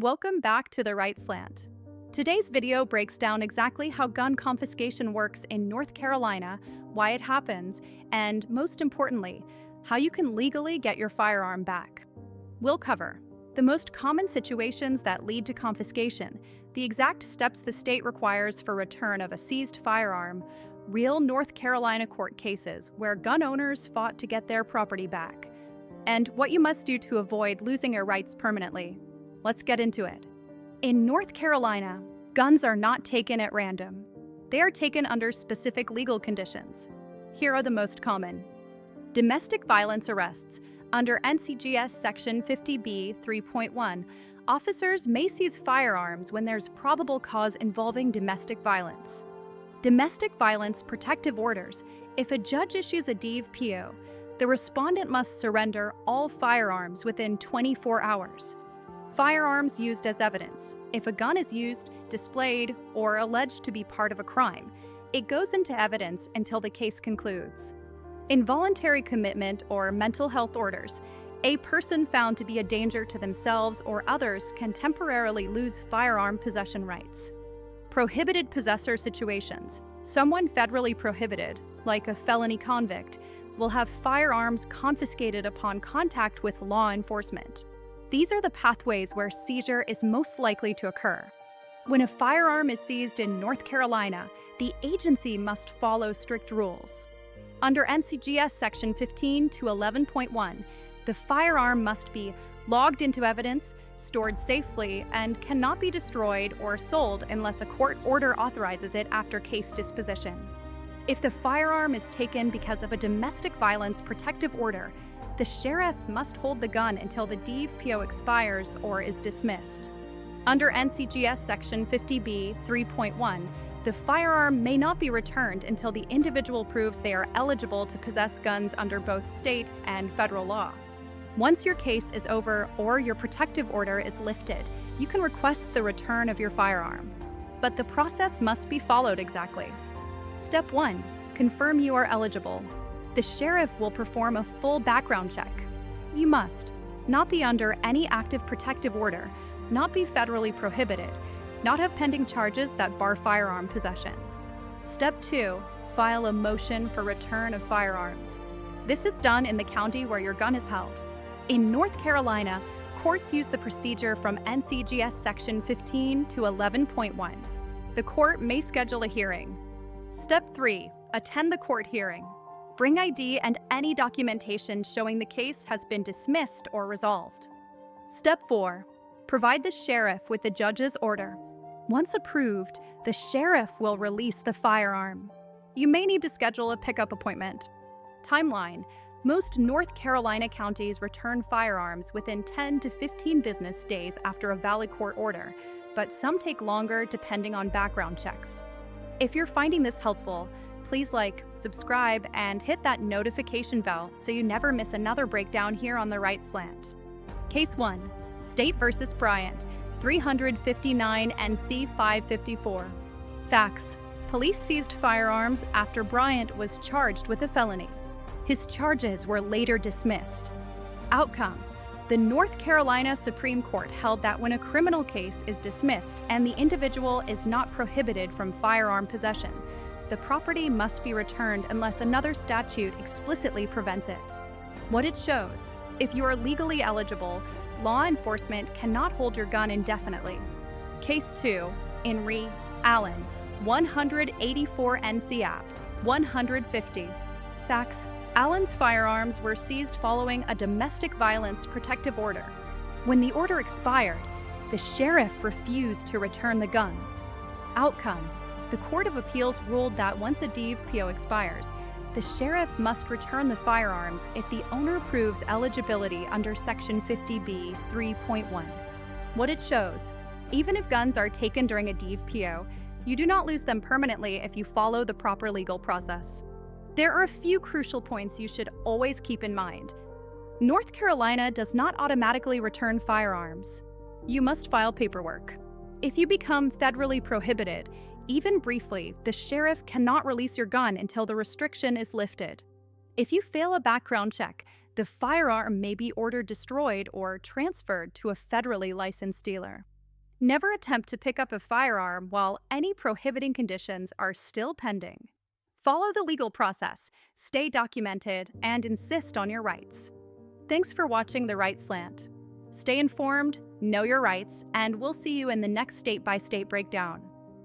Welcome back to The Right Slant. Today's video breaks down exactly how gun confiscation works in North Carolina, why it happens, and most importantly, how you can legally get your firearm back. We'll cover the most common situations that lead to confiscation, the exact steps the state requires for return of a seized firearm, real North Carolina court cases where gun owners fought to get their property back, and what you must do to avoid losing your rights permanently. Let's get into it. In North Carolina, guns are not taken at random. They are taken under specific legal conditions. Here are the most common. Domestic violence arrests. Under NCGS Section 50B 3.1, officers may seize firearms when there's probable cause involving domestic violence. Domestic violence protective orders. If a judge issues a DVPO, the respondent must surrender all firearms within 24 hours. Firearms used as evidence. If a gun is used, displayed, or alleged to be part of a crime, it goes into evidence until the case concludes. Involuntary commitment or mental health orders. A person found to be a danger to themselves or others can temporarily lose firearm possession rights. Prohibited possessor situations. Someone federally prohibited, like a felony convict, will have firearms confiscated upon contact with law enforcement. These are the pathways where seizure is most likely to occur. When a firearm is seized in North Carolina, the agency must follow strict rules. Under NCGS Section 15 to 11.1, the firearm must be logged into evidence, stored safely, and cannot be destroyed or sold unless a court order authorizes it after case disposition. If the firearm is taken because of a domestic violence protective order, the sheriff must hold the gun until the DVPO expires or is dismissed. Under NCGS Section 50B 3.1, the firearm may not be returned until the individual proves they are eligible to possess guns under both state and federal law. Once your case is over or your protective order is lifted, you can request the return of your firearm. But the process must be followed exactly. Step 1. Confirm you are eligible. The sheriff will perform a full background check. You must not be under any active protective order, not be federally prohibited, not have pending charges that bar firearm possession. Step 2. File a motion for return of firearms. This is done in the county where your gun is held. In North Carolina, courts use the procedure from NCGS Section 15 to 11.1. The court may schedule a hearing. Step 3. Attend the court hearing. Bring ID and any documentation showing the case has been dismissed or resolved. Step 4. Provide the sheriff with the judge's order. Once approved, the sheriff will release the firearm. You may need to schedule a pickup appointment. Timeline. Most North Carolina counties return firearms within 10 to 15 business days after a valid court order, but some take longer depending on background checks. If you're finding this helpful, please like, subscribe, and hit that notification bell so you never miss another breakdown here on The Right Slant. Case 1. State vs. Bryant, 359 NC 554. Facts. Police seized firearms after Bryant was charged with a felony. His charges were later dismissed. Outcome. The North Carolina Supreme Court held that when a criminal case is dismissed and the individual is not prohibited from firearm possession, the property must be returned unless another statute explicitly prevents it. What it shows: if you are legally eligible, law enforcement cannot hold your gun indefinitely. Case 2. In re. Allen, 184 NC App, 150. Facts. Allen's firearms were seized following a domestic violence protective order. When the order expired, the sheriff refused to return the guns. Outcome. The Court of Appeals ruled that once a DVPO expires, the sheriff must return the firearms if the owner proves eligibility under Section 50B 3.1. What it shows: even if guns are taken during a DVPO, you do not lose them permanently if you follow the proper legal process. There are a few crucial points you should always keep in mind. North Carolina does not automatically return firearms. You must file paperwork. If you become federally prohibited, even briefly, the sheriff cannot release your gun until the restriction is lifted. If you fail a background check, The firearm may be ordered destroyed or transferred to a federally licensed dealer. Never attempt to pick up a firearm while any prohibiting conditions are still pending. Follow the legal process, stay documented, and insist on your rights. Thanks for watching The Right Slant. Stay informed, know your rights, and we'll see you in the next state-by-state breakdown.